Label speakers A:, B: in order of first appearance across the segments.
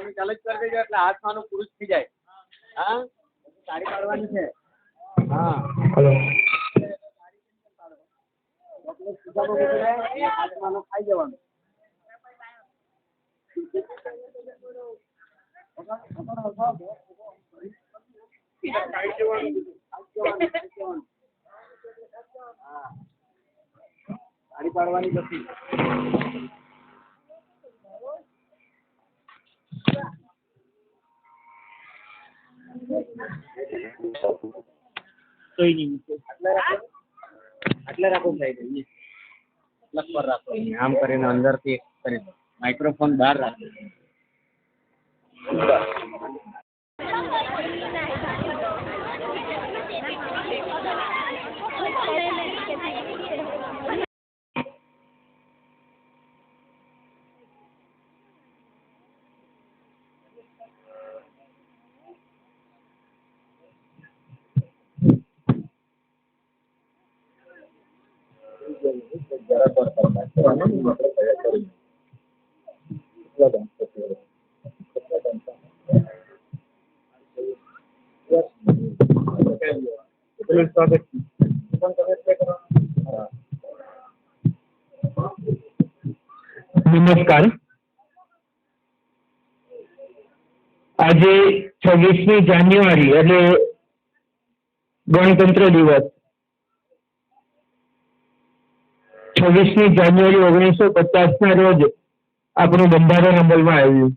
A: તમે ચાલુ જ કરી દેજો એટલે હાથમાંનું પુરુષ થઈ જાય. હા સાડી પાડવાની છે. હા
B: હલો
A: હાથમાંનું ખાઈ જવાનું. સાડી પાડવાની નથી. કોઈ નહીં આટલે રાખો સાઈડ લગ પર રાખો. આમ કરીને અંદરથી માઇક્રોફોન બહાર રાખો.
B: નમસ્કાર. આજે 26મી જાન્યુઆરી એટલે ગણતંત્ર દિવસ. 26મી જાન્યુઆરી 1950 ના રોજ આપણું બંધારણ અમલમાં આવ્યું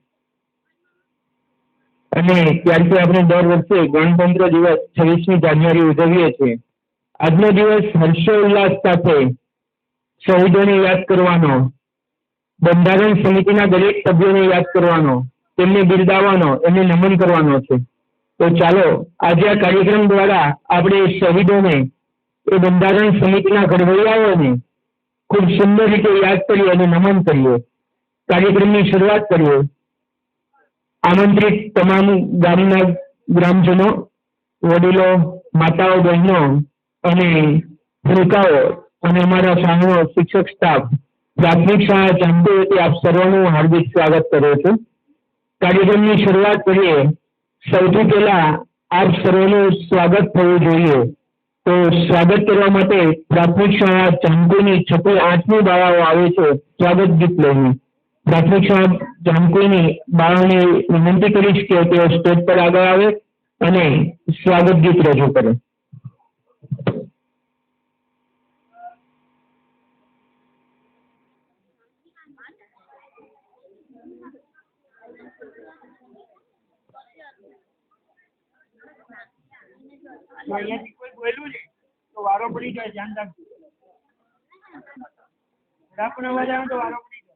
B: અને ત્યારથી આપણે દર વર્ષે ગણતંત્ર દિવસ 26મી જાન્યુઆરી ઉજવીએ છીએ. આજનો દિવસ હર્ષોલ્લાસ સાથે શહીદોને યાદ કરવાનો, બંધારણ સમિતિના દરેક સભ્યોને યાદ કરવાનો, તેમને બિરદાવવાનો, એમને નમન કરવાનો છે. તો ચાલો આજે આ કાર્યક્રમ દ્વારા આપણે શહીદોને, એ બંધારણ સમિતિના ઘડવૈયાઓને ખૂબ સુંદર રીતે યાદ કરીએ અને નમન કરીએ. કાર્યક્રમની શરૂઆત કરીએ. આમંત્રિત તમામ ગામના ગ્રામજનો, વડીલો, માતાઓ, બહેનો અને ભૂલકાઓ અને અમારા શાળાનો શિક્ષક સ્ટાફ, પ્રાથમિક શાળા જામપુર વતી આપ સર્વનું હાર્દિક સ્વાગત કરું છું. કાર્યક્રમની શરૂઆત કરીએ. સૌથી પહેલા આપ સર્વનું સ્વાગત થવું જોઈએ. તો સ્વાગત કરવા માટે પ્રાથમિક શાળા જામપુરની 8મી બાળાઓ આવે છે સ્વાગત ગીત લઈને. પ્રાથમિક શાળા જામપુરની બાળાઓને વિનંતી કરીશ કે તેઓ સ્ટેજ પર આગળ આવે અને સ્વાગત ગીત રજૂ કરે.
C: અહીંયાથી કોઈ બોલ્યું ને તો વારો પડી જાય, ધ્યાન રાખજો. આપણો અવાજ આવે તો વારો પડી જાય.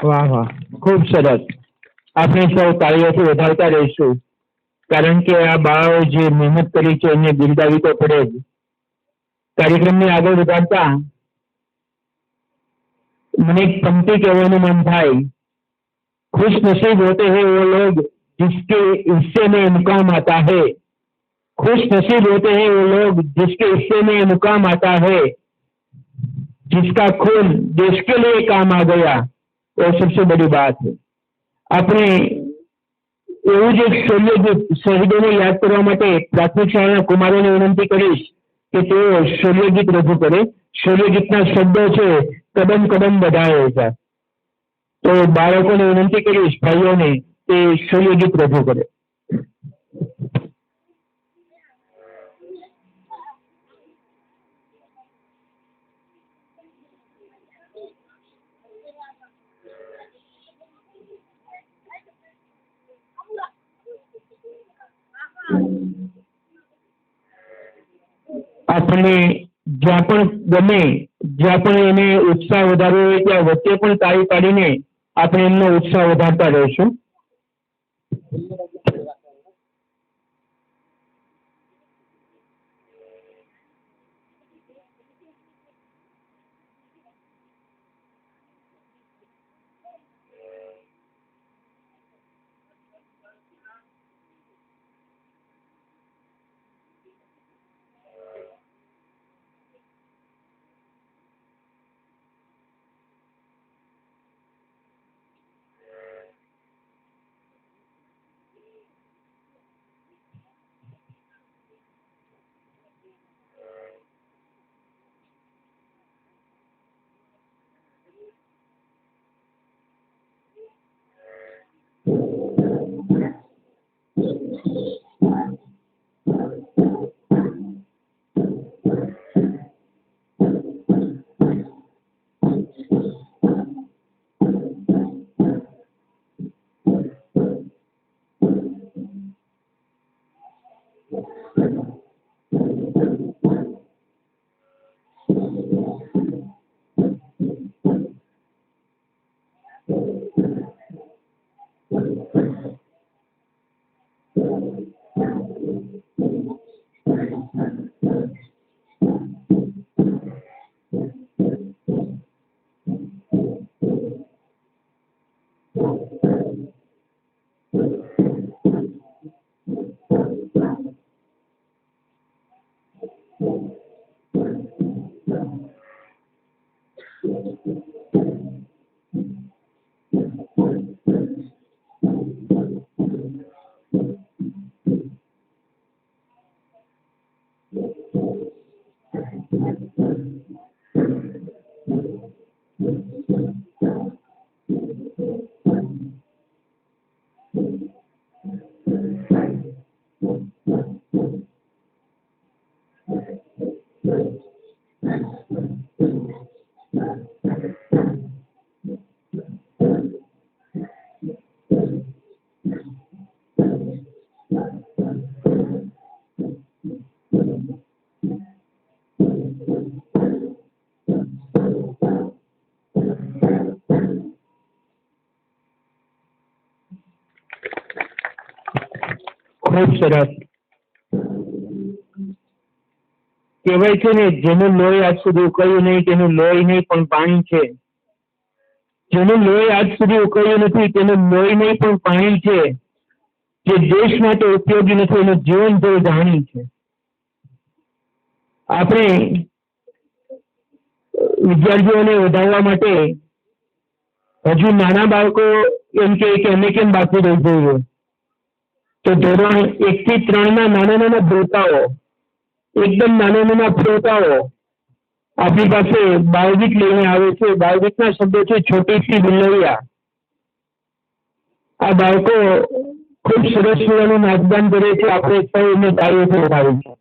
B: વાહ વાહ, ખૂબ સરસ. આપણે સૌ તાળીઓથી વધારતા રહીશું, કારણ કે આ બાળાઓ જે મહેનત કરી છે એને બિરદાવી તો પડે જ. કાર્યક્રમને આગળ વધારતા મને એક પંક્તિ કહેવાનું મન થાય, खुश नसीब होते हैं वो लोग जिसके हिस्से में मुकाम आता है, खुश नसीब होते हैं वो लोग जिसके हिस्से में मुकाम आता है, जिसका खून देश के लिए काम आ गया, वो सबसे बड़ी बात है. આપણે એવું જ એક શૌર્યગીત શહીદોને યાદ કરવા માટે પ્રાથમિક શાળાના કુમારોને વિનંતી કરીશ કે તેઓ શૌર્યગીત રજૂ કરે. શૌર્યગીતના શબ્દો છે કદમ કદમ બધાએ છે. તો બાળકોને વિનંતી કરીશ, ભાઈઓને, તે શૌર્યગીત રજૂ કરે. આપણને જ્યાં પણ ગમે, જ્યાં પણ એને ઉત્સાહ વધારવો હોય ત્યાં વચ્ચે પણ તાળી પાડીને આપણે એમનો ઉત્સાહ વધારતા રહીશું. ખૂબ સરસ. કહેવાય છે ને, જેનું લોહી આજ સુધી ઉકળ્યું નહીં તેનું લોહી નહીં પણ પાણી છે. જેનું લોહી આજ સુધી ઉકળ્યું નથી તેનું લોહી નહીં પણ પાણી છે. જે દેશ માટે ઉપયોગી નથી એનું જીવન જેવું જાણી છે. આપણે વિદ્યાર્થીઓને વધારવા માટે હજુ નાના બાળકો એમ કે અમે કેમ બાકી રહી જઈએ, તો ધોરણ 1 થી 3 ના નાના નાના ભ્રોતાઓ, એકદમ નાના નાના ભ્રોતાઓ આપણી પાસે બાળગીત લઈને આવે છે. બાળગીતના શબ્દો છે છોટી સી બિલ્લરિયા. આ બાળકો ખૂબ સરસ મજાનું નાચગાન કરે છે. આપણે સૌ એમને તાળીઓથી વધાવીએ છીએ.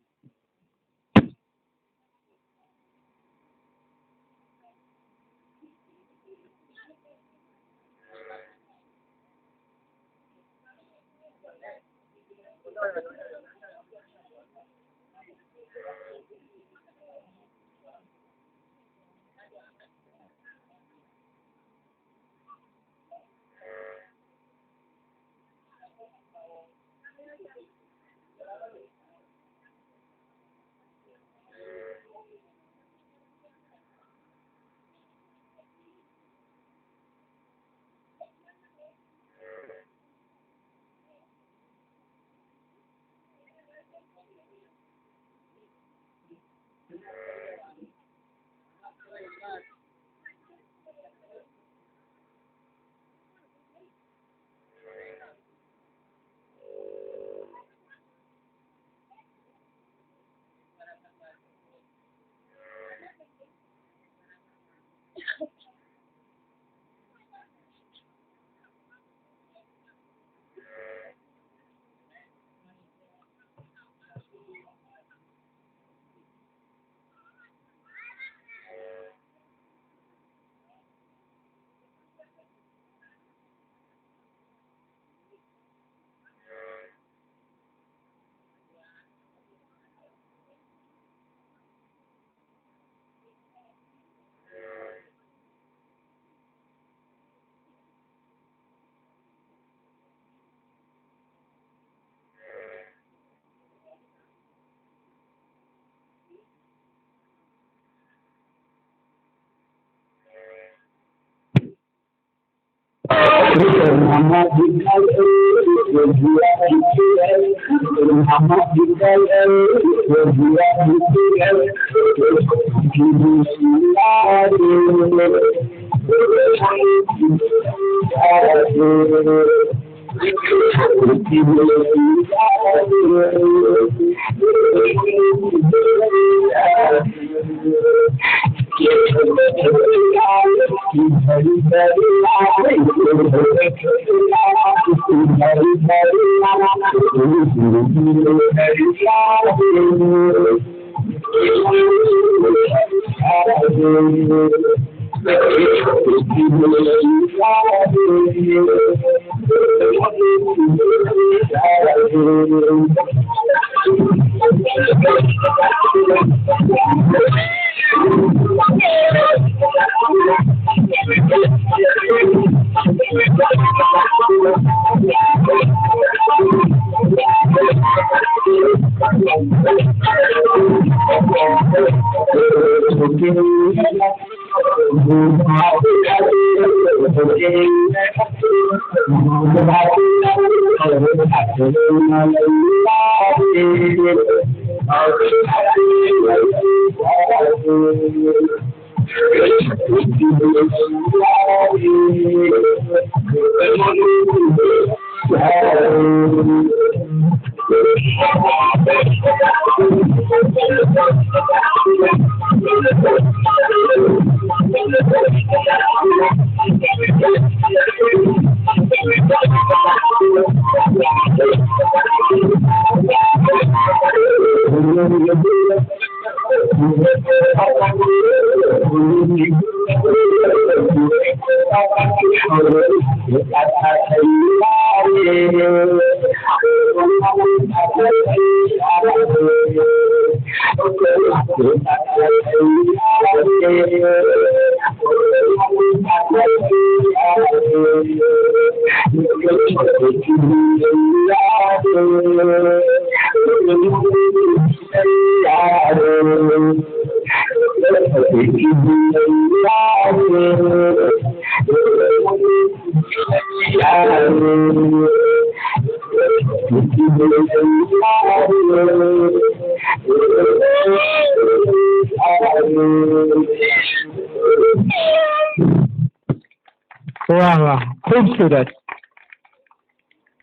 B: વાહ વાહ, ખૂબ સરસ.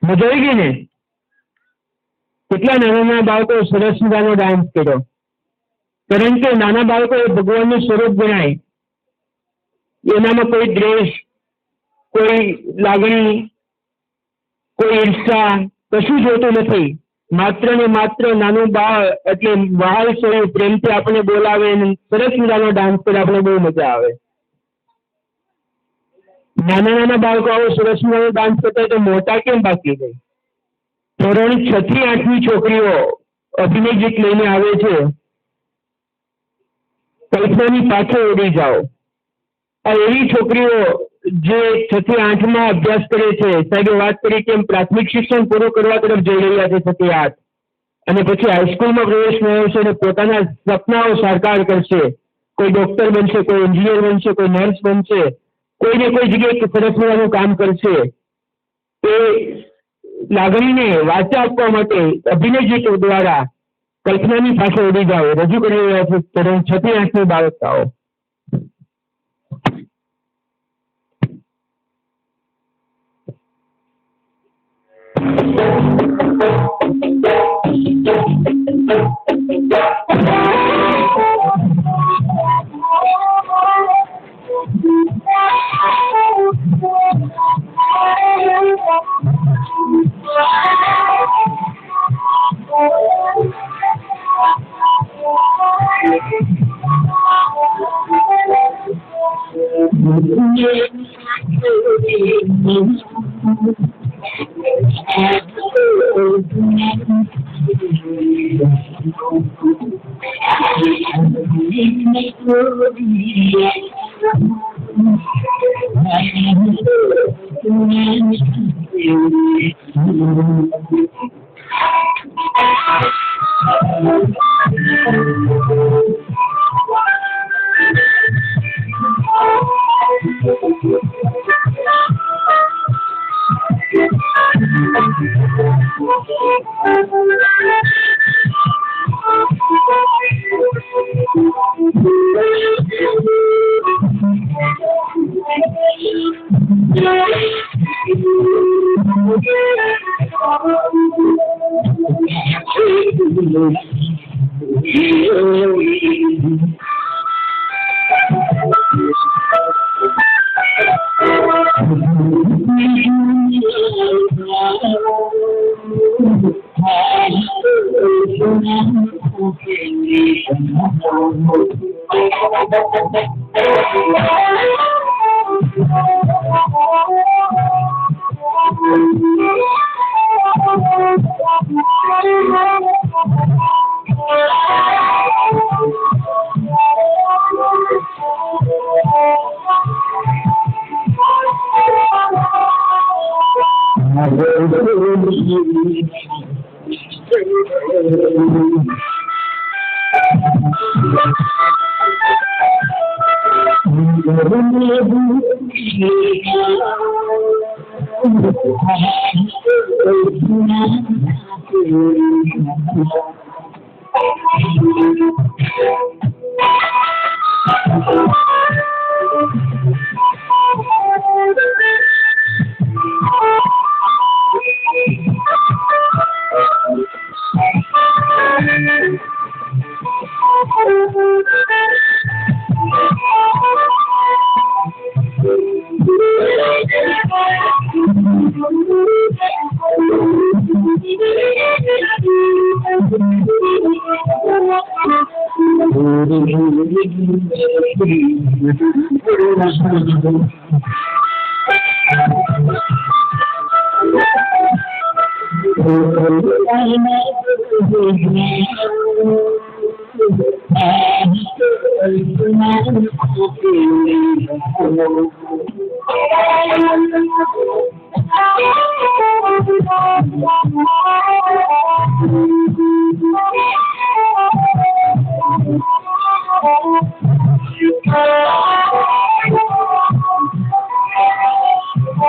B: મજા આવી ગઈ ને? કેટલા નાના નાના બાળકો સરસ મજાનો ડાન્સ કર્યો. કારણ કે નાના બાળકો એ ભગવાનનું સ્વરૂપ ગણાય. એનામાં કોઈ દ્વેષ, કોઈ લાગણી, કોઈ ઈર્ષા કશું જોતું નથી. માત્ર ને માત્ર નાનું બાળ એટલે વહાલ સ્વરૂપ પ્રેમથી આપણે બોલાવે અને સરસ મજાનો ડાન્સ કરે, આપણે બહુ મજા આવે. નાના નાના બાળકો આવો સરસ મજાનો ડાન્સ કરતા હોય તો મોટા કેમ બાકી રહે? ધોરણ 6 થી 8 ની છોકરીઓ અભિનય ગીત લઈને આવે છે. કલ્પનાની પાછળ ઉડી જાઓ. આ એવી છોકરીઓ જે 6 થી 8 માં અભ્યાસ કરે છે. સાહેબે વાત કરી કે પ્રાથમિક શિક્ષણ પૂરું કરવા તરફ જઈ રહ્યા છે 6 થી 8, અને પછી હાઈસ્કૂલમાં પ્રવેશ મેળવશે અને પોતાના સપનાઓ સાકાર કરશે. કોઈ ડોક્ટર બનશે, કોઈ એન્જિનિયર બનશે, કોઈ નર્સ બનશે, કોઈને કોઈ જગ્યાએ સરસ મજાનું કામ કરશે. એ લાગણીને વાચા આપવા માટે અભિનય ગીતો દ્વારા કલ્પનાની પાછળ ઉડી જાઓ રજૂ કરી રહ્યા છે ધોરણ 6 થી 8 ની બાળકાઓ.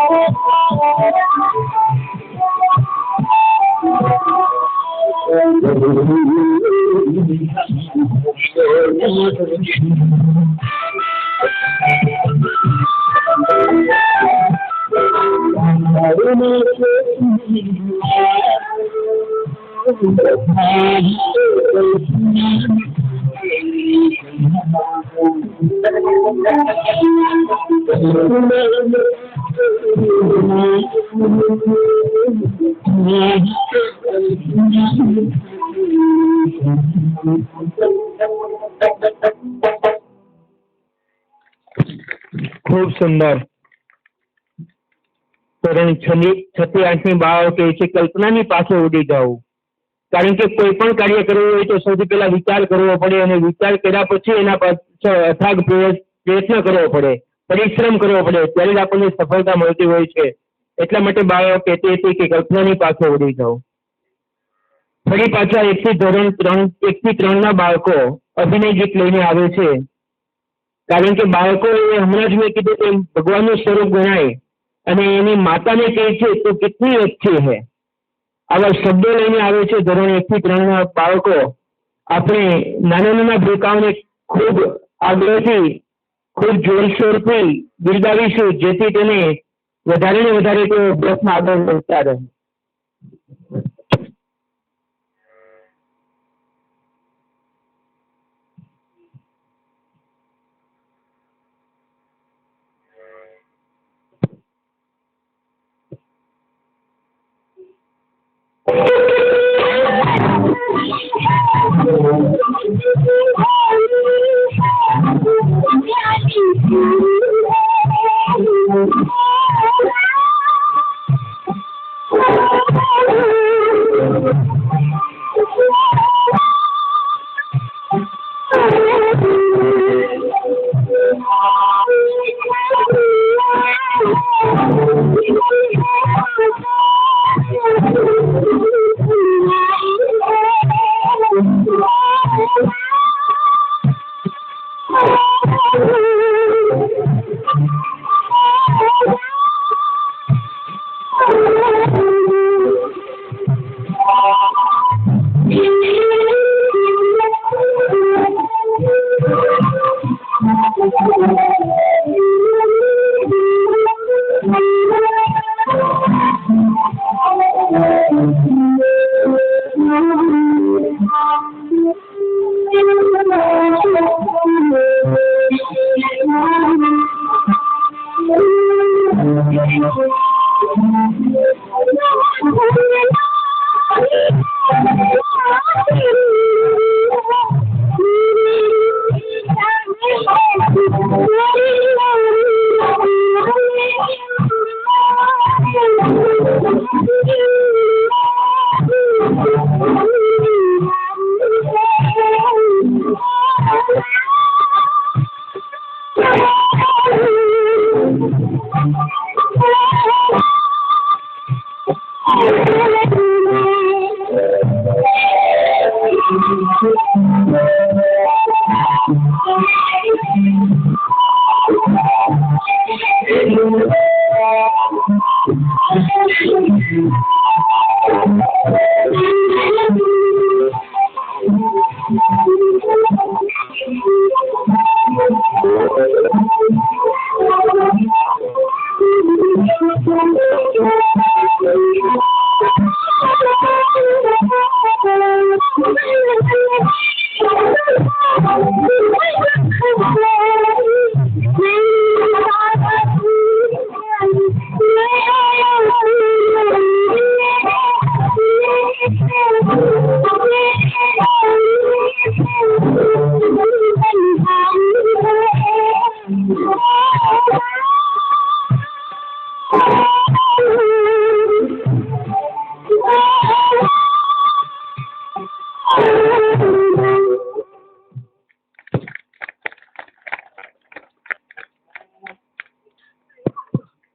B: ખૂબ સુંદર. ધોરણ 6-8ની બાળકો કહે છે કલ્પનાની પાસે ઉડી જવું. કારણ કે કોઈ પણ કાર્ય કરવું હોય તો સૌથી પહેલા વિચાર કરવો પડે અને વિચાર કર્યા પછી એના પાછળ અથાગ પ્રયત્ન કરવો પડે, પરિશ્રમ કરવો પડે, ત્યારે જ આપણને સફળતા મળતી હોય છે. એટલા માટે બાળકો કહેતી હતી કે કલ્પનાની પાસે ઉડી જવું. ફરી પાછા 1-3ના બાળકો અભિનય ગીત લઈને આવે છે. કારણ કે બાળકો હમણાં જ મેં કીધું કે ભગવાનનું સ્વરૂપ ગણાય અને એની માતાને કહે છે તો કેટલી अच्छी है. આવા શબ્દો લઈને આવે છે ધોરણ 1-3ના બાળકો. આપણે નાના ભૂલકાઓને ખૂબ આગ્રહથી, ખૂબ જોરશોરથી બિરદાવીશું, જેથી તેને વધારે ને વધારે તે અભ્યાસમાં આગળ વધતા રહે.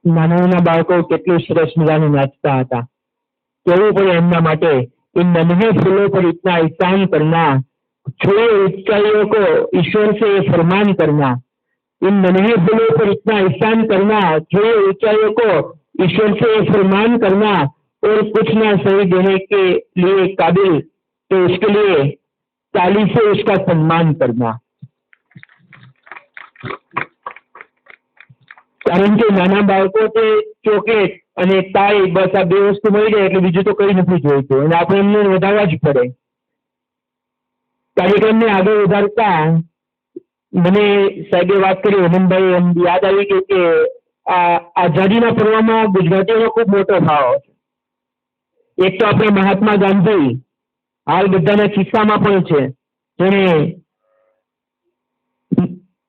B: નાના બાળકો કેટલું સરસ મજાનું નાચતા હતા. કેવું પડે એમના માટે, इन नन्हे फूलों पर इतना एहसान करना, छुए ऊंचाइयों को ईश्वर से ये फरमान करना. इन नन्हे फूलों पर इतना एहसान करना, छुए ऊंचाइयों को ईश्वर से फरमान करना और कुछ ना सही देने के लिए काबिल तो उसके लिए ताली से उसका सम्मान करना। कारण के नाना बाळको ते ચોકલેટ અને તાળી બસ આ બે વસ્તુ મળી જાય એટલે બીજું તો કઈ નથી જોઈતું અને આપણે એમને વધારવા જ પડે। કાર્યક્રમને આગળ વધારતા મને સાહેબે વાત કરી, હેમંતભાઈ, એમ યાદ આવી ગયું કે આ આઝાદીના પર્વમાં ગુજરાતીઓનો ખૂબ મોટો ફાળો છે। એક તો આપણે મહાત્મા ગાંધી હાલ બધાના કિસ્સામાં પણ છે,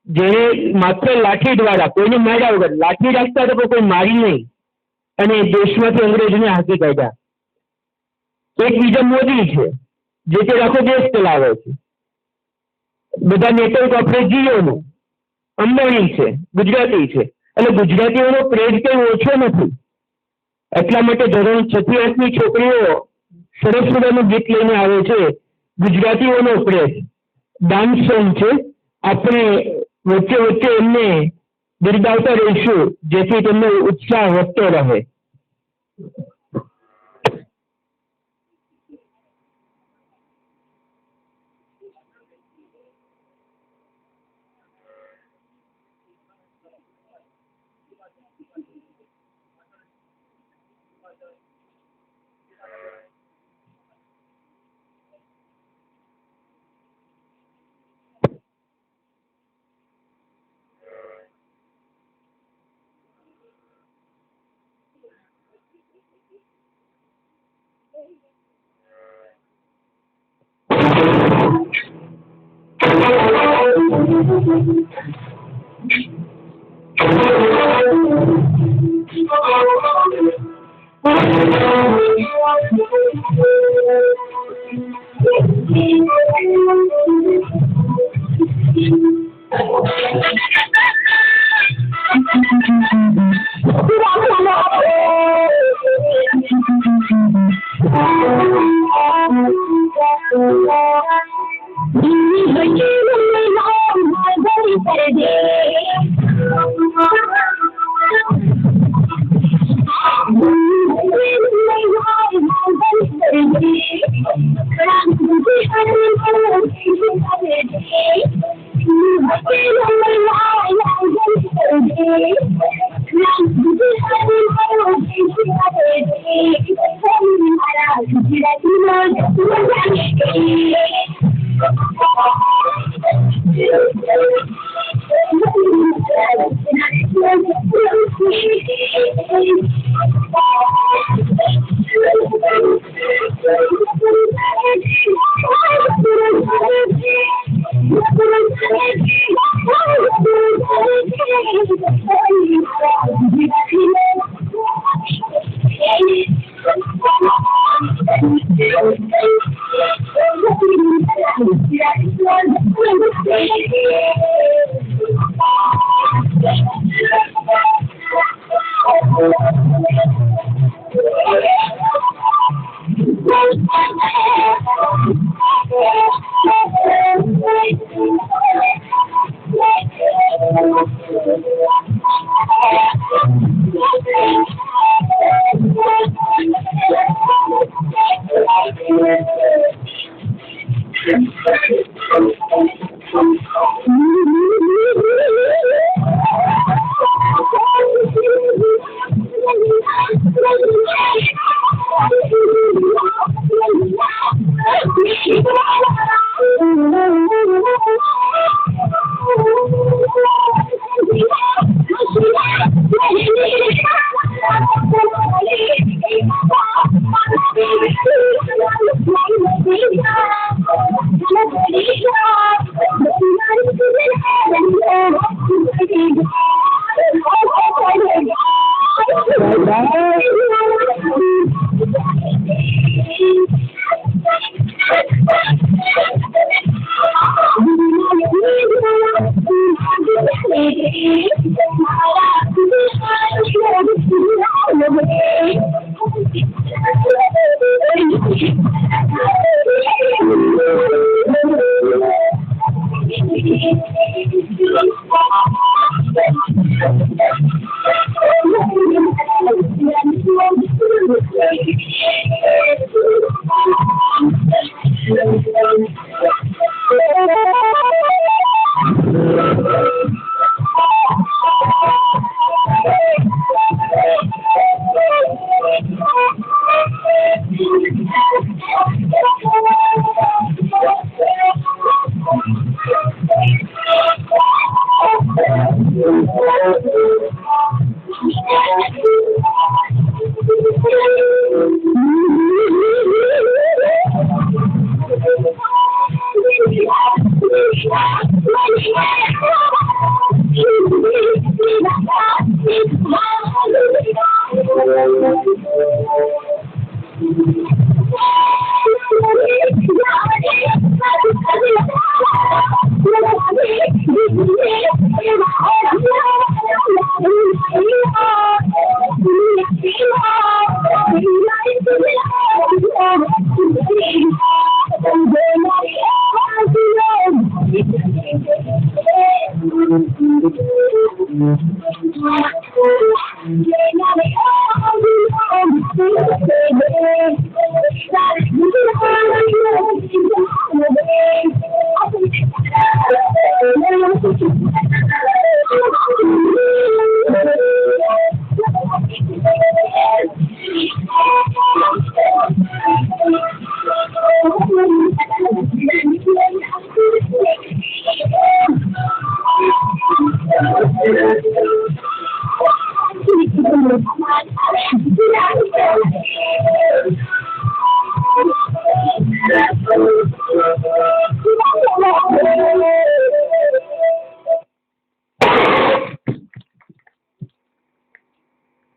B: જેને માત્ર લાઠી દ્વારા, કોઈને માર્યા વગર, લાઠી રાખતા તો કોઈ મારી નહીં અને દેશમાંથી અંગ્રેજોને હાંકી કાઢ્યા। એક બીજા મોદી છે જે તે આખો દેશ ચલાવે છે। બધા નેટવર્ક આપણે જીઓનું, અંબાણી છે, ગુજરાતી છે, એટલે ગુજરાતીઓનો ક્રેઝ કઈ ઓછો નથી। એટલા માટે ધોરણ 6 થી 8ની છોકરીઓ સરસ મજાનું ગીત લઈને આવે છે, ગુજરાતીઓનો ક્રેઝ ડાન્સ સોંગ છે। આપણે વચ્ચે વચ્ચે એમને બિરદાવતા રહીશું જેથી તેમનો ઉત્સાહ વધતો રહે।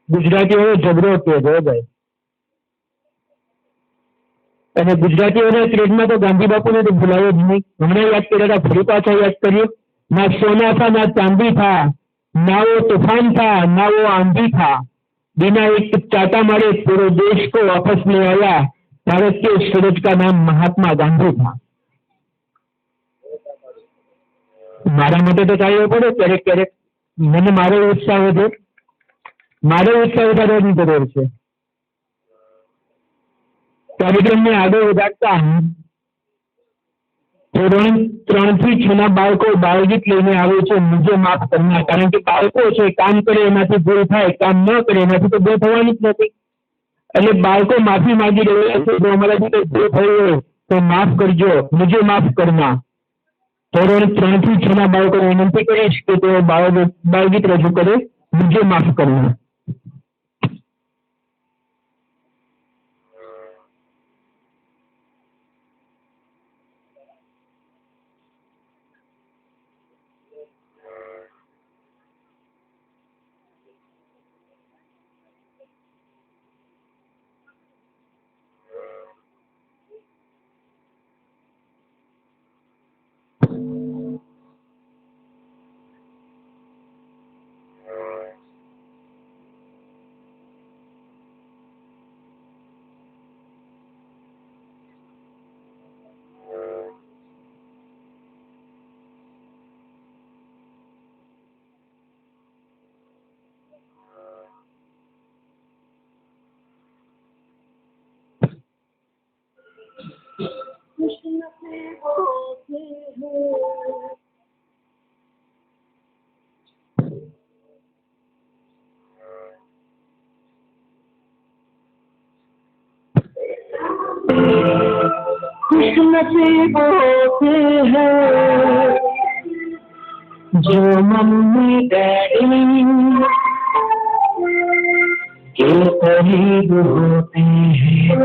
B: ગુજરાતીઓનો ઝઘડો કહેજો ભાઈ. અને ગુજરાતીઓના ટ્રેડમાં તો ગાંધી બાપુને તો ભૂલાયો જ નહીં. હમણાં યાદ કર્યા હતા, ફરી પાછા યાદ કર્યું. ના સોના था ना चांदी था, ना वो तूफान था, ना वो आंधी था, बिना एक चाटा मारे पूरे देश को वापस ले आया, भारत के सूरज का नाम महात्मा गांधी था. મારા માટે તો ચાલવું પડે ક્યારેક ક્યારેક. મને મારો ઉત્સાહ વધે, મારો ઉત્સાહ વધારવાની જરૂર છે. કાર્યક્રમને આગળ વધારતા ધોરણ 3 થી 6 ના બાળકો બાળગીત લઈને આવે છે મુજે માફ કરના. કારણ કે બાળકો છે, કામ કરે એનાથી ભૂલ થાય, કામ ન કરે એનાથી તો ભૂલ થવાની જ નથી. એટલે બાળકો માફી માંગી રહ્યા છે, જો અમારાથી કંઈ ભૂલ થઈ હોય તો માફ કરજો, મુજે માફ કરના. ધોરણ 3 થી 6 ના બાળકોને વિનંતી કરીશ કે તેઓ બાળગીત રજૂ કરે, મુજે માફ કરના. जो मम्मी डैडी के करीब होते हैं,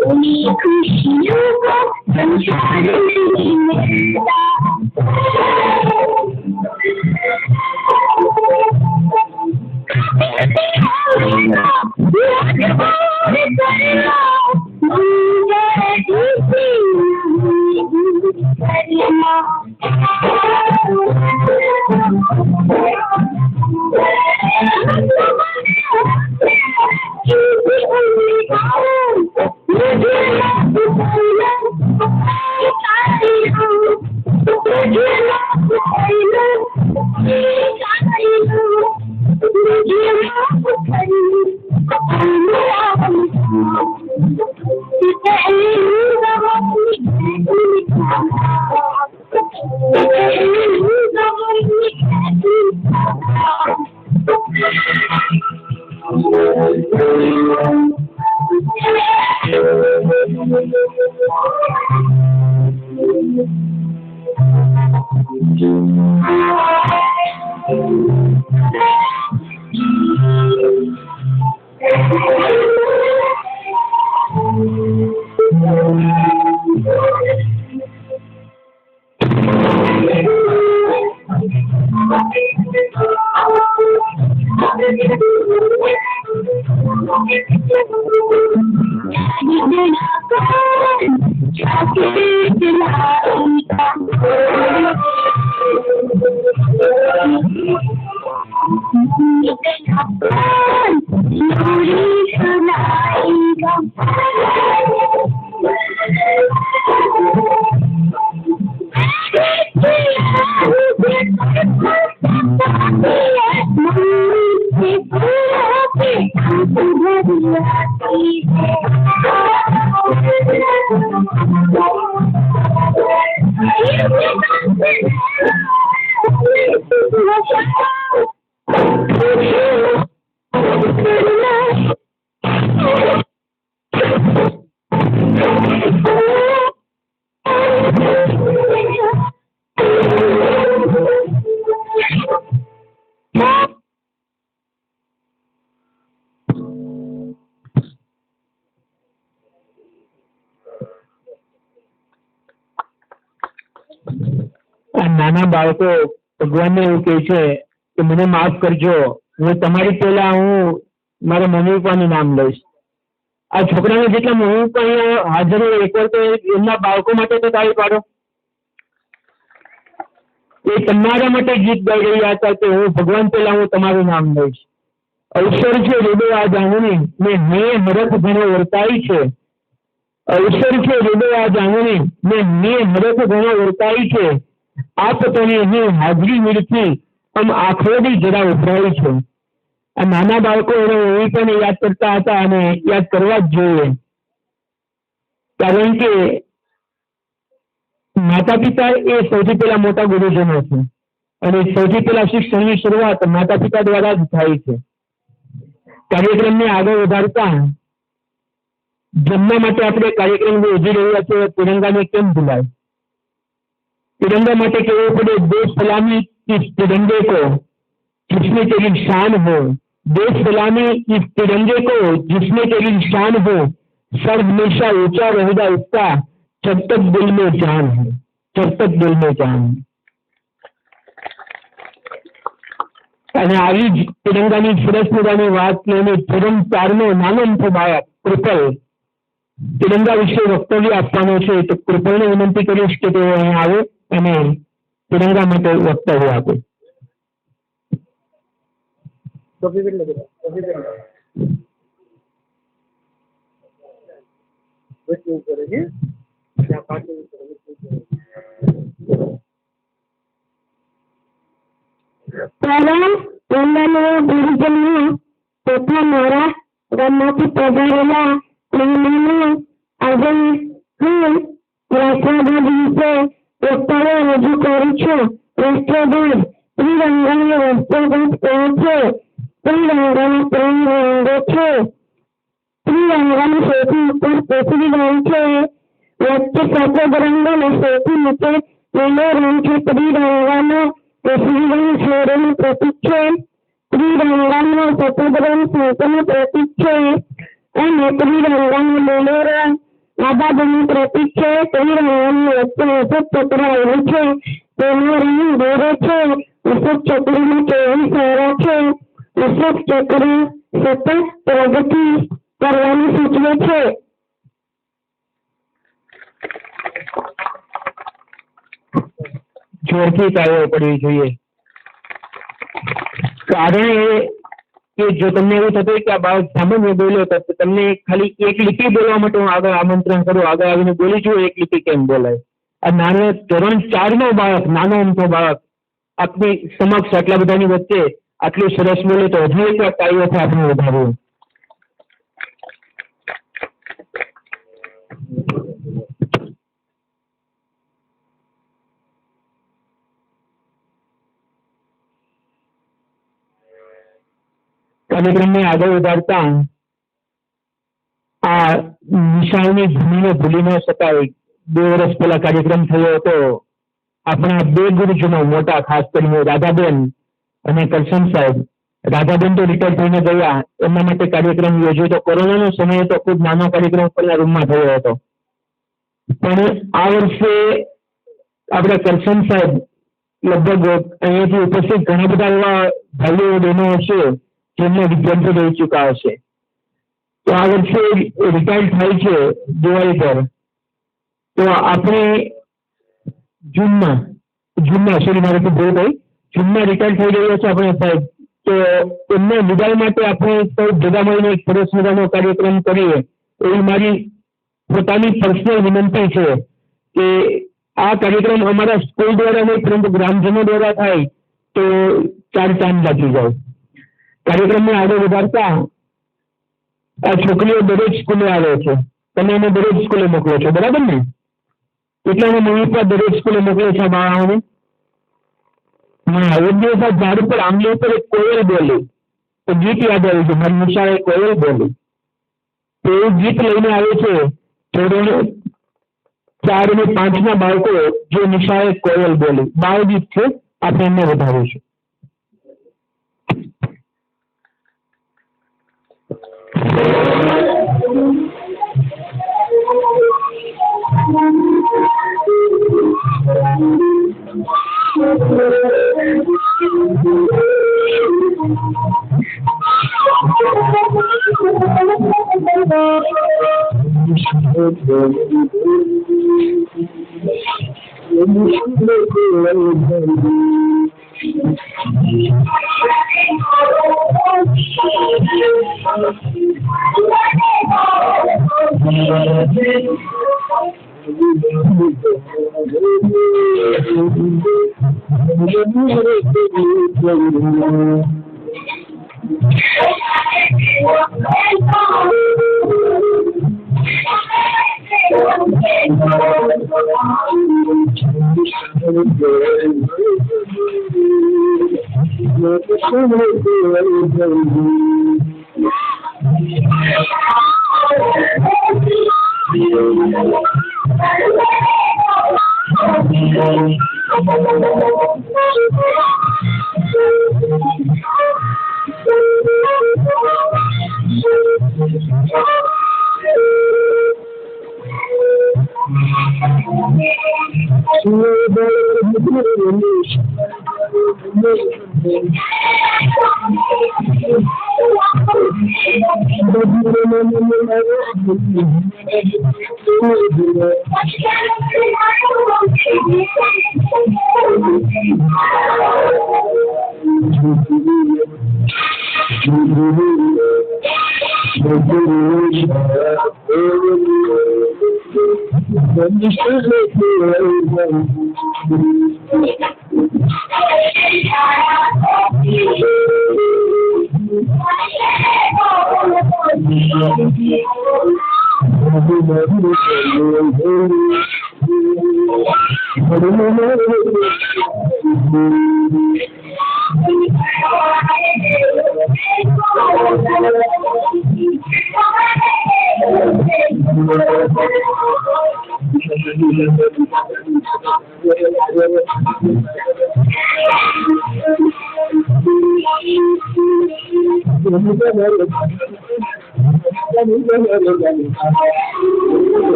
D: उन्हीं खुशियों को संसार नहीं मिलता।
B: નાના બાળકો ભગવાનને એવું કહે છે કે મને માફ કરજો, હું તમારી પહેલા હું મારા મમ્મી પપ્પાનું નામ લઈશ. આ છોકરાને જેટલા મમ્મી પપ્પા અહીંયા હાજર હોય એકવાર તો એમના બાળકો માટે તો તાળી પાડો. એ તમારા માટે ગીત ગાઈ રહ્યા હતા કે હું ભગવાન પહેલા હું તમારું નામ લઈશ. અવસર છે હૃદય આ જાણુની મેં હરખ ઘણો વર્તાઈ છે. અવસર છે હૃદય આ જાણુની મેં હરખ ઘણો વર્તાઈ છે. આપ તને હું હાજરી મિલતી આમ આખોડી જરા ઉભરાઈ છે. આ નાના બાળકો એને પણ યાદ કરતા હતા અને યાદ કરવા જ જોઈએ, કારણ કે માતા પિતા એ સૌથી પહેલા મોટા ગુરુજનો છે અને સૌથી પહેલા શિક્ષણની શરૂઆત માતા પિતા દ્વારા જ થાય છે. કાર્યક્રમને આગળ વધારતા જમવા માટે આપણે કાર્યક્રમ ઉજવી રહ્યા છીએ, તિરંગાને કેમ ભૂલાય? तिरंगा माटे कहना पड़े देश सलामी इस तिरंगे को जिसमें तेरी शान हो. देश सलामी इस तिरंगे को जिसमें तेरी शान हो. सर हमेशा ऊंचा रहेगा उसका जब तक दिल में जान है. जब तक दिल में जान है. અને આવી જ તિરંગાની સરસ મજાની વાત લઈને ધર્મ 4નો નાનો અમથો બાળક કૃપલ તિરંગા વિશે વક્તવ્ય આપવાનો છે. તો કૃપલને વિનંતી કરીશ કે તેઓ અહીં આવે અને તિરંગા માટે વક્તવ્ય આપે.
D: ગુરુજનો તથા મારા ગામમાંથી પધારેલા મહેમાનો, આજે હું રાષ્ટ્રધ્વજ વિશે વક્તવ્ય રજૂ કરું છું. રાષ્ટ્રધ્વજ ત્રિરંગાનો રાષ્ટ્રધ્વજ કહે છે. ત્રિરંગાના 3 રંગો છે. ત્રિરંગાનું સૌથી ઉપર કેસરી રંગ છે, વચ્ચે સફેદ રંગનો સૌથી નીચે લીલો રંગથી ત્રિરંગાનો શ્રીરંગ સૂર્યનું પ્રતીક છે. ત્રિરંગાનો સફેદ રંગ શંખનું પ્રતીક છે અને ત્રિરંગાનો લીલો રંગ આઝાદીનું પ્રતીક છે. ત્રિરંગાની વચ્ચે અશોક ચક્ર આવેલું છે. તેનો રંગ ગોરો છે. અશોક ચક્રમાં 24 તારા છે. અશોક ચક્ર સતત પ્રગતિ કરવાનું સૂચવે છે.
B: જોરથી તાળીઓ પડવી જોઈએ. કારણ એ કે જો તમને એવું થતું કે આ બાળક સામાન્ય બોલ્યો તો તમને ખાલી એક લીટી બોલવા માટે હું આગળ આમંત્રણ કરું, આગળ આવીને બોલી જુઓ એક લીટી કેમ બોલાય. આ નાનો ધોરણ 4 નો બાળક, નાનો અમથો બાળક આપની સમક્ષ આટલા બધાની વચ્ચે આટલું સરસ બોલે તો હજુ એક વાર તાળીઓથી આપણે વધારીએ. કાર્યક્રમને આગળ વધારતા આ નિશાળની ભૂમિને ભૂલી ન શકાય. 2 વર્ષ પહેલા કાર્યક્રમ થયો હતો. આપણા 2 ગુરુજનો મોટા, ખાસ કરીને રાધાબેન અને કરશન સાહેબ. રાધાબેન તો રિટાયર થઈને ગયા, એમના માટે કાર્યક્રમ યોજ્યો હતો. કોરોનાનો સમય હતો, ખૂબ નાનો કાર્યક્રમ ઉપરના રૂમમાં થયો હતો. પણ આ વર્ષે આપણા કરશન સાહેબ લગભગ અહીંયાથી ઉપસ્થિત ઘણા બધા એવા ભાઈઓ બહેનો હશે જેમના વિદ્યાર્થીઓ રહી ચૂક્યા હશે. તો આ વર્ષે રિટાયર થાય છે દિવાળી પર. તો આપણે જૂનમાં મારાથી ભૂલ થઈ, જૂનમાં રિટાયર થઈ રહ્યા છે આપણે સાહેબ. તો એમના વિદાય માટે આપણે સૌ ભેગા મળીને એક સરસ મજાનો કાર્યક્રમ કરીએ એવી મારી પોતાની પર્સનલ વિનંતી છે કે આ કાર્યક્રમ અમારા સ્કૂલ દ્વારા નહીં પરંતુ ગ્રામજનો દ્વારા થાય તો 4 ચાંદ લાગી જાય. કાર્યક્રમને આગળ વધારતા આ છોકરીઓ દરેક સ્કૂલે આવે છે, તમે એને દરેક સ્કૂલે મોકલો છો, બરાબર ને? એટલે અમે મમ્મી પર દરેક સ્કૂલે મોકલે છે બાળાઓને. હા, એક દિવસ આ ઝાડ પર આંબલી ઉપર એક કોયલ બોલી તો ગીત યાદ આવ્યું છે. મારી નિશાળે કોયલ બોલી તો એ ગીત લઈને આવે છે ધોરણ 4 અને 5 ના બાળકો. જે નિશાળે કોયલ બોલી બાળ ગીત છે, આપણે એમને વધારીશું.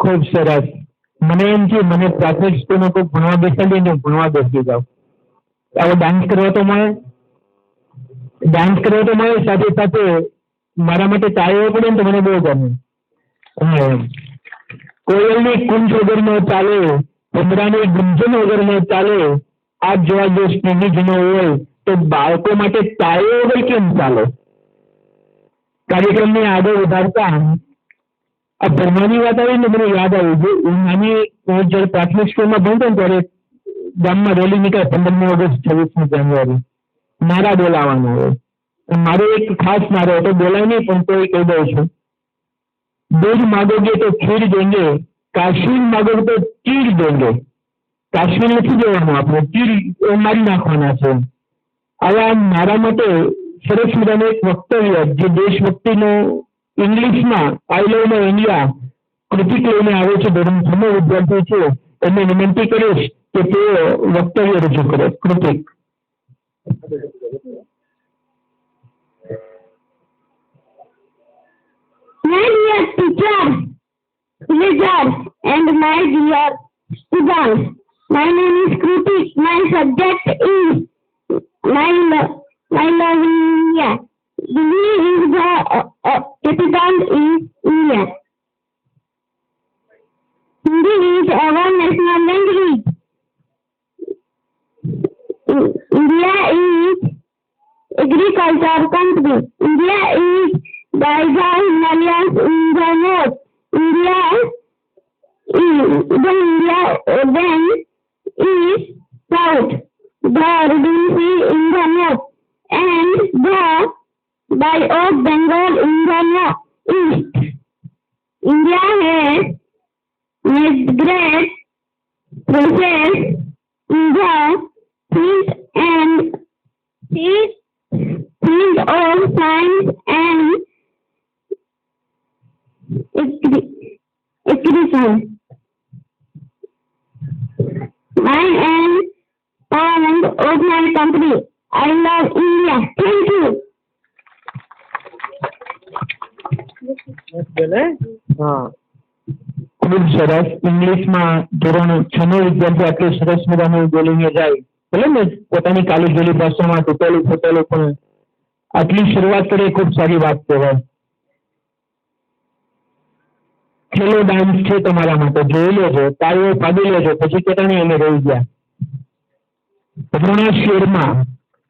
B: ખૂબ સરસ. મને એમ છે મને પ્રાથમિક સ્કૂલમાં કોઈ ભણવા બેસાડી ને ભણવા બેસી જાઉં. આવો ડાન્સ કરવા તો મળે, સાથે સાથે મારા માટે ચાલ્યો પડે ને તો મને બહુ ગમે. કોયલની કુંજ વગર ન ચાલે, ભમરાની ગુંજન વગર ન ચાલે. આ જેવા જો સ્નેહીજનો હોય તો બાળકો માટે ચાલ્યો વગર કેમ ચાલે? કાર્યક્રમને આગળ વધારતા આ ભણવાની વાત આવી ને મને યાદ આવ્યું છે. હું જયારે પ્રાથમિક સ્કૂલમાં ભણતો ને ત્યારે ગામમાં રેલી નીકળે 15મી ઓગસ્ટ 26મી જાન્યુઆરી નારા બોલાવવાના હોય. મારો એક ખાસ નારો હતો, બોલાય નહીં પણ તો કહી દઉં છું. दूध मांगोगे तो खीर देंगे, काश्मीर मांगोगे तो चीर देंगे. કાશ્મીર નથી દેવાનું, આપણે ચીર મારી નાખવાના છે. આવા મારા માટે સરસ મજાનું એક વક્તવ્ય જે દેશભક્તિનું ઇંગ્લિશમાં આઈ લવ માય ઇન્ડિયા કૃતિક લઈને આવે છે. ધોરણ 6 નો વિદ્યાર્થી છે, એમને વિનંતી કરીશ કે તે વક્તવ્ય રજૂ કરે. Kritik.
D: My dear teacher, villagers, and my dear students, my name is Kritik. My subject is my love in India. India is the capital is India. Hindi is our national language. India is agriculture country. India is by the Himalayas in the north. India then is south. The Arabian Sea in the north and the Bay of Bengal in the east. India has made great progress in the field of science and agriculture. I am proud of my country. I love India. Thank you.
B: ખૂબ સરસ. ઇંગ્લિશમાં ધોરણ 6 નો વિદ્યાર્થી આટલું સરસ મજાનું બોલીને જાય, ભલે ને પોતાની કાલી ગેલી ભાષામાં તૂટેલું ફૂટેલું, પણ આટલી શરૂઆત કરે ખૂબ સારી વાત કહેવાય. ખેલો ડાન્સ છે તમારા માટે, જોઈ લેજો, તાળીઓ પાડી લેજો, પછી કેટાણી અમે રહી ગયા. રોણા શેરમાં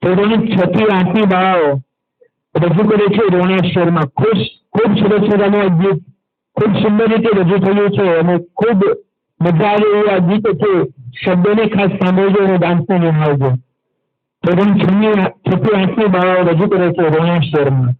B: ધોરણ 6 થી 8 ની બાળાઓ રજૂ કરે છે. રોણા શેરમાં ખૂબ સરસ મજાનું આ ગીત ખૂબ સુંદર રીતે રજૂ થયું છે અને ખૂબ મજા આવે એવું આ ગીત છે. શબ્દોને ખાસ સાંભળજો અને ડાન્સને નિહાળજો. ધોરણ 6 થી 8 ની બાળાઓ રજૂ કરે છે રોણા શેરમાં.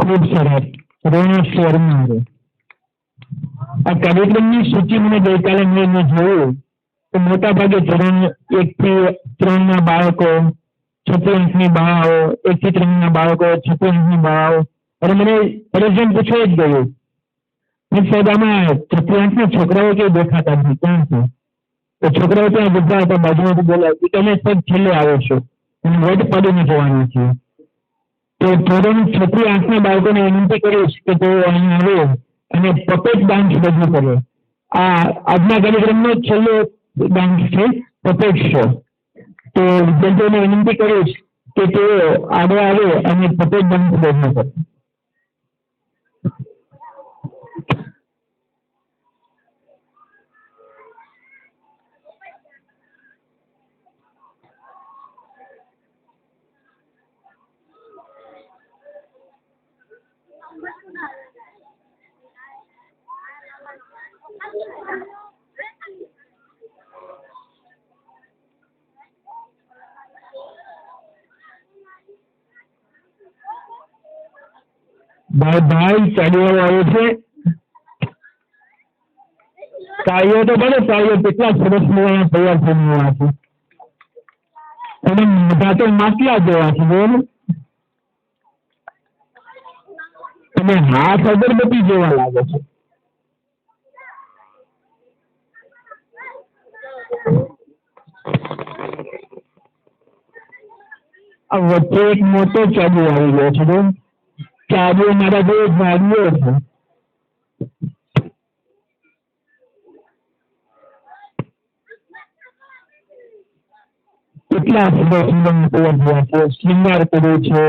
B: ખૂબ સરસ. રોણક શર્મા. આ કાર્યક્રમની સૂચિ મને ગઈકાલે મેં જોયું તો મોટા ભાગે ધોરણ 1 થી 3 ના બાળકો, 6 અંકની બાળાઓ, 1 થી 3 ના બાળકો, 6 અંકની બાળાઓ, અને મને પરેશાન પૂછવા જ ગયું સાહેબ આમાં 6 અંકના છોકરાઓ કેવું દેખાતા નથી, ક્યાં છે? તો છોકરાઓ ત્યાં બધા હતા, બાજુમાંથી બોલ્યા કે તમે સર છેલ્લે આવો છો અને વટ પાડીને જવાના છીએ. તો ધોરણ 6 થી 8ના બાળકોને વિનંતી કરીશ કે તેઓ અહીં આવે અને પપેટ ડાન્સ રજૂ કરે. આ આજના કાર્યક્રમનો છેલ્લો ડાન્સ છે, પપેટ શો. તો વિદ્યાર્થીઓને વિનંતી કરીશ કે તેઓ આગળ આવે અને પપેટ ડાન્સ રજૂ કરે. ભાઈ ચાલીઓ આવે છે. કાર્યો તો બને, કાર્યો કેટલા સરસ મજાના તૈયાર થઈને આવ્યા છે અને બધા તો માટલા જેવા છે. બોલો, અને હાથ અગરબત્તી જેવા લાગે છે. આ વચ્ચે એક મોટો ચાબુ આવી ગયો છે. બોલ, ચાબુ મારા જે ભાગ્યો છે. કેટલા સુંદર સુંદર તૈયાર છે, શૃંગાર કર્યો છે.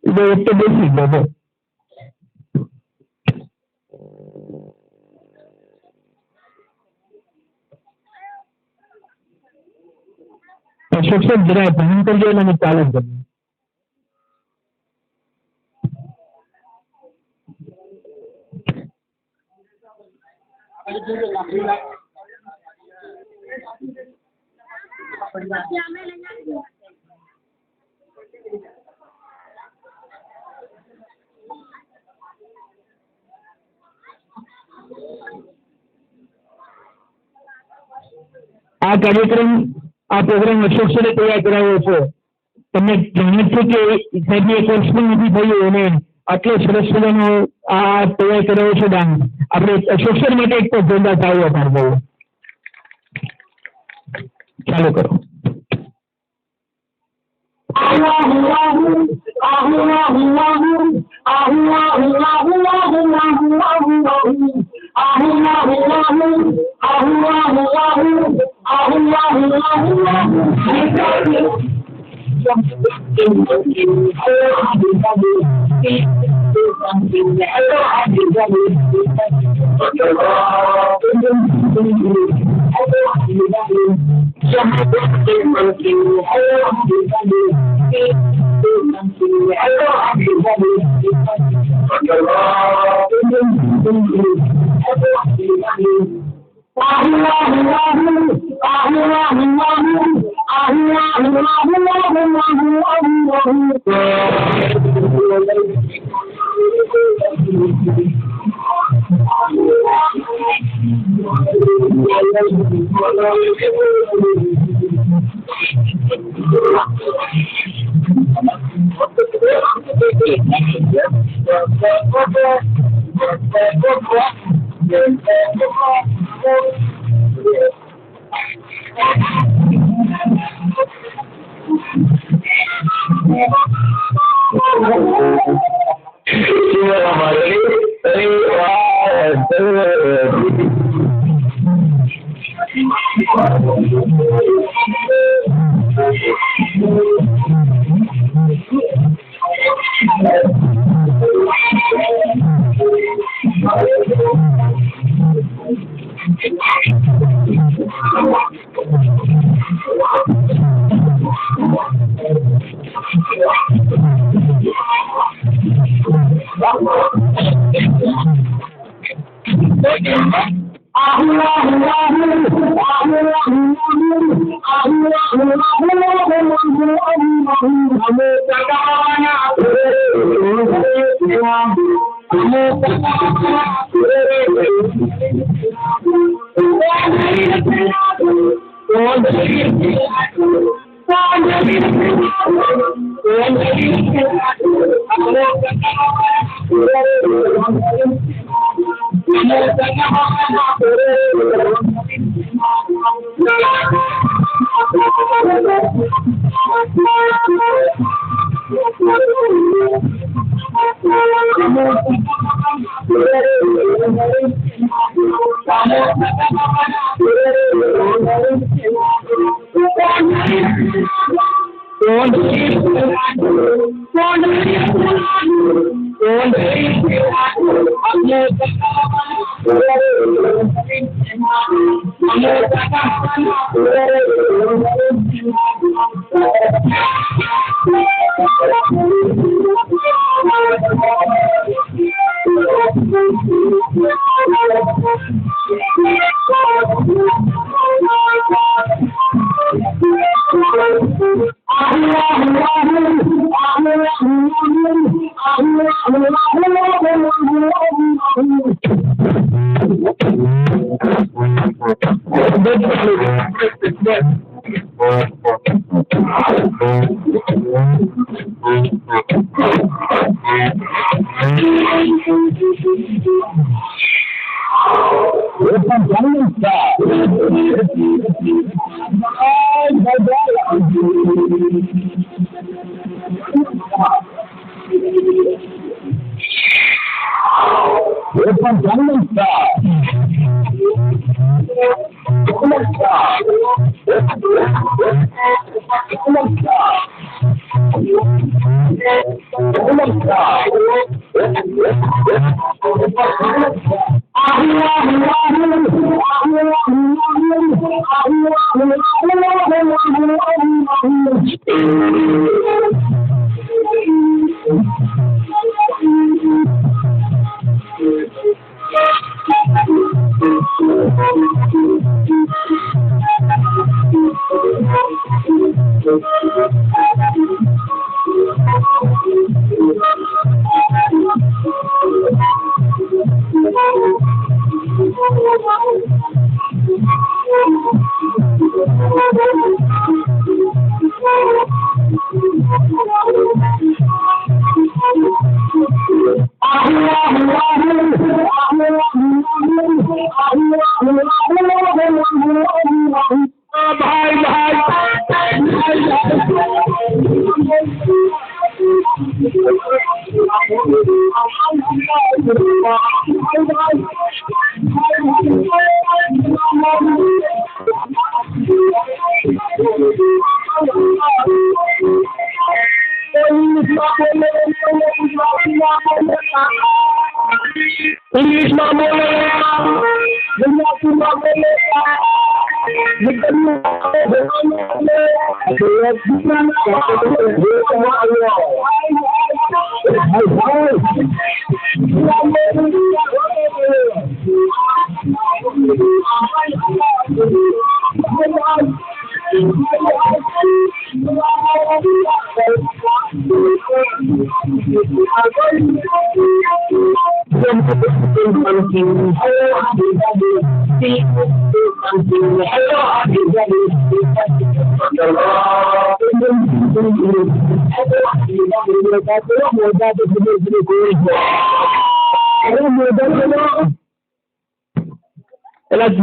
B: એક તો બેસી ગયો. અશોક જરા ધ્યાન કરજો અને ચાલુ કરજો. આ કાર્યક્રમ, આ પ્રોગ્રામ અશોક સરે તૈયાર કરાવ્યો છે. તમે જાણો છો કે સાહેબની એક વર્ષ પણ નથી થયું અને આટલો સરસ મજાનો આ તૈયાર કરાવ્યો છે ડાન્સ. આપણે અશોક સર માટે એક તો જોરદાર તાળીઓ પાડવો. ચાલુ કરો.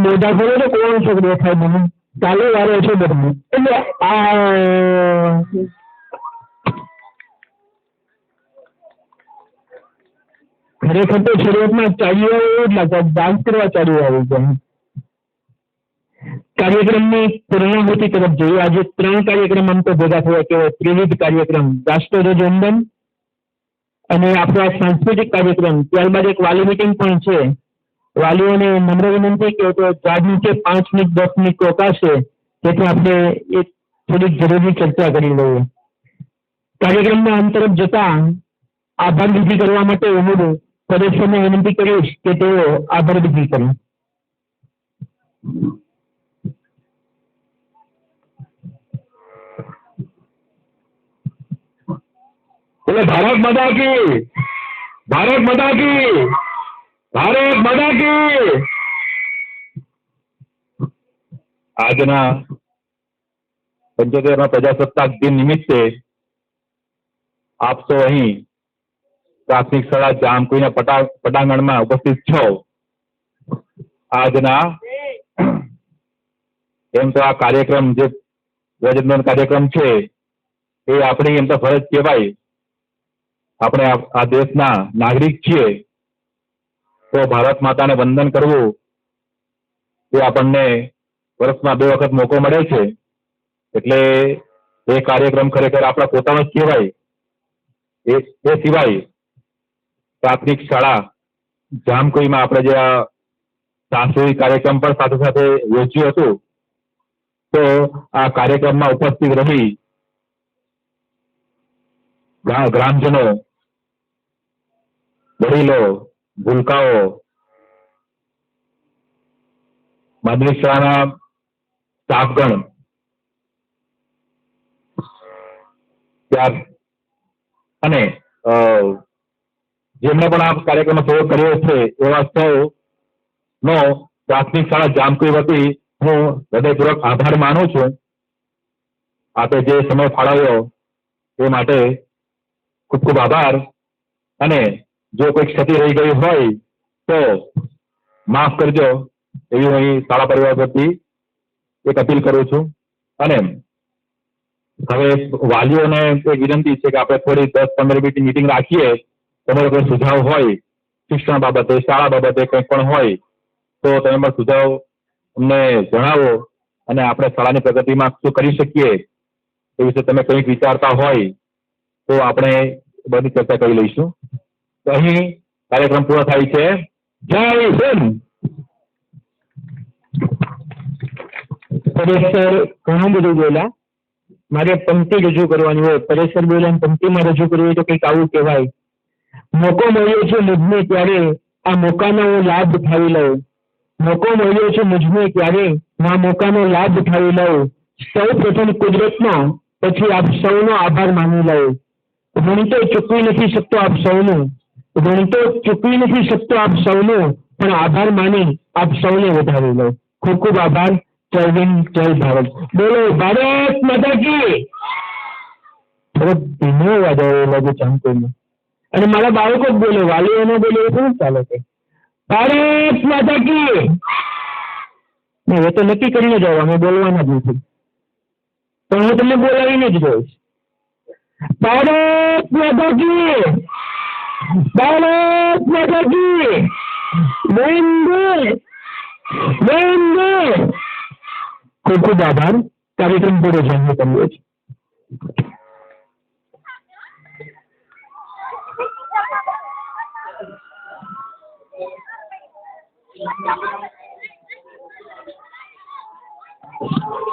B: મોઢા ખોલો તો કોણ છે દેખાય મને ચાલુ વાળો છે બધું એટલે ખરેખર તો શરૂઆતમાં ચાલી આવ્યો જ લાગે ડાન્સ કરવા ચાલી આવી જાય કાર્યક્રમની પૂર્ણાહુતિ તરફ જોઈએ આજે 3 કાર્યક્રમ આમ તો ભેગા થયા કેવાય ત્રિવિધ કાર્યક્રમ રાષ્ટ્રધ્વજ વંદન અને આપણો સાંસ્કૃતિક કાર્યક્રમ ત્યારબાદ એક વાલી મીટિંગ પણ છે વાલીઓને નમ્ર વિનંતી કે તો ઝાડ નીચે 5 મિનિટ 10 મિનિટ રોકાશે જેથી આપણે એક થોડીક જરૂરી ચર્ચા કરી લઈએ કાર્યક્રમના અંત તરફ જતા આભાર વિધિ કરવા માટે હું સદસ્યોને વિનંતી કરીશ કે તેઓ આભાર વિધિ કરે એટલે ભારત માતા કી ભારત માતા કી ભારત માતા કી આજના 75મા પ્રજાસત્તાક દિન નિમિત્તે આપ સૌ અહીં પ્રાથમિક શાળા જામકુઈના પટાંગણમાં ઉપસ્થિત છો આજના
E: એમ તો આ કાર્યક્રમ જે ધ્વજવંદન કાર્યક્રમ છે એ આપણી એમ તો ફરજ કહેવાય. આપણે આ દેશના નાગરિક છીએ તો ભારત માતાને વંદન કરવું એ આપણને વર્ષમાં 2 વખત મોકો મળે છે. એટલે એ કાર્યક્રમ ખરેખર આપણા પોતાનો જ કહેવાય. એ સિવાય પ્રાથમિક શાળા જામકુઈમાં આપણે જે આ સાંસ્કૃતિક કાર્યક્રમ પણ સાથે સાથે યોજ્યું હતું, તો આ કાર્યક્રમમાં ઉપસ્થિત રહી ગ્રામજનો, વડીલો, ભૂલકાઓ, માધ્યમિક શાળાના સ્ટાફગણ, અને જેમણે પણ આ કાર્યક્રમમાં સહયોગ કર્યો છે એવા સૌનો પ્રાથમિક શાળા જામકુઈ વતી હું હૃદયપૂર્વક આભાર માનું છું. આપે જે સમય ફાળવ્યો એ માટે ખૂબ ખૂબ આભાર. અને જો કોઈ ક્ષતિ રહી ગઈ હોય તો માફ કરજો એવી હું અહીં શાળા પરિવાર વતી એક અપીલ કરું છું. અને હવે વાલીઓને એક વિનંતી છે કે આપણે થોડી 10-15 મિનિટની મીટિંગ રાખીએ. તમારો કોઈ સુઝાવ હોય શિક્ષણ બાબતે, શાળા બાબતે કંઈ પણ હોય તો તમે પણ સુઝાવ અમને જણાવો, અને આપણે શાળાની પ્રગતિમાં શું કરી શકીએ એ વિશે તમે કંઈક વિચારતા હોય તો આપણે બધી ચર્ચા કરી લઈશું. તો અહીં કાર્યક્રમ પૂરો થાય છે. જય હિન્દ.
B: પરેશ સર ઘણું બધું બોલ્યા. મારે પંક્તિ રજૂ કરવાની હોય. પરેશ સર બોલ્યા પંક્તિમાં રજૂ કરવી હોય તો કંઈક આવું કહેવાય: મોકો મળ્યો છે મુજને ત્યારે આ મોકાનો હું લાભ ઉઠાવી લઉં. મોકો મળ્યો છે મુજને ત્યારે આ મોકાનો લાભ ઉઠાવી લઉં. સૌ પ્રથમ કુદરતનો, પછી આપ સૌનો આભાર માની લઉં. ઋણ તો ચૂકવી નથી શકતો આપ સૌનું, ઋણ તો ચૂકવી નથી શકતો આપ સૌનું, પણ આભાર માની આપ સૌને વધાવી લઉં. ખૂબ ખૂબ આભાર. જય હિન્દ, જય ભારત. બોલો ભારત માતા કી. થોડો ધીમો અવાજ આવ્યો લાગે જામકુઈમાં. અને મારા બાળકો જ બોલે, વાલીઓને બોલે એ શું ચાલે છે? ભારત માતા કી. એ તો નક્કી કરીને જાવ, અમે બોલવાના જ નથી, તો હું તમને બોલાવીને જ જોઈશ. ભારત માતા કી, ભારત માતા કી. વંદે વંદે. ખૂબ ખૂબ આભાર. કાર્યક્રમ પૂરો જાહેર કર્યો છે.
D: Thank you.